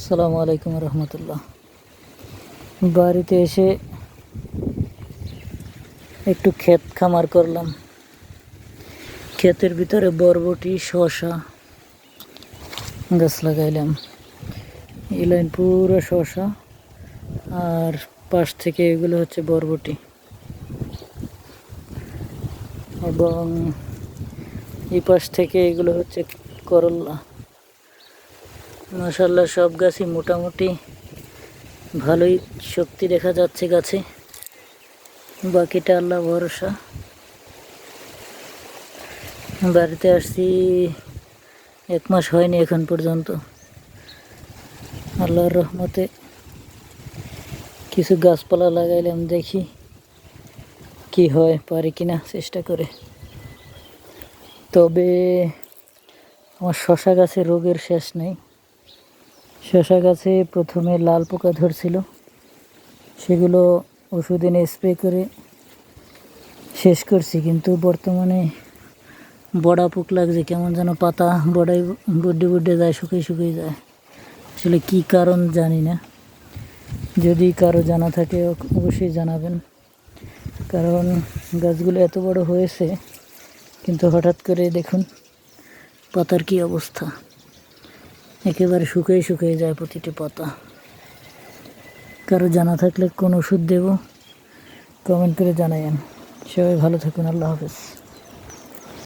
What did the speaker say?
আসসালামু আলাইকুম রহমতুল্লাহ। বাড়িতে এসে একটু ক্ষেত খামার করলাম। ক্ষেতের ভিতরে বরবটি শসা গাছ লাগাইলাম। এই লাইন পুরো শসা, আর পাশ থেকে এগুলো হচ্ছে বরবটি, এবং এই পাশ থেকে এগুলো হচ্ছে করল্লা। মাশাআল্লাহ, সব গাছই মোটামুটি ভালোই শক্তি দেখা যাচ্ছে গাছে। বাকিটা আল্লাহ ভরসা। বাড়িতে আসছি 1 মাস হয়নি এখন পর্যন্ত। আল্লাহর রহমতে কিছু গাছপালা লাগাইলাম, দেখি কি হয়, পারি কিনা চেষ্টা করে। তবে আমার শসা গাছে রোগের শেষ নেই। শসা গাছে প্রথমে লাল পোকা ধরছিল, সেগুলো ওষুধ এনে স্প্রে করে শেষ করছি, কিন্তু বর্তমানে বড়া পোক লাগছে। কেমন যেন পাতা বড়াই বুড্ডে যায়, শুকিয়ে যায়। আসলে কী কারণ জানি না। যদি কারো জানা থাকে অবশ্যই জানাবেন, কারণ গাছগুলো এত বড় হয়েছে, কিন্তু হঠাৎ করে দেখুন পাতার কি অবস্থা, একেবারে শুকিয়ে যায় প্রতিটি পাতা। কারো জানা থাকলে কোন ওষুধ দেব কমেন্ট করে জানাবেন। সবাই ভালো থাকুন, আল্লাহ হাফেজ।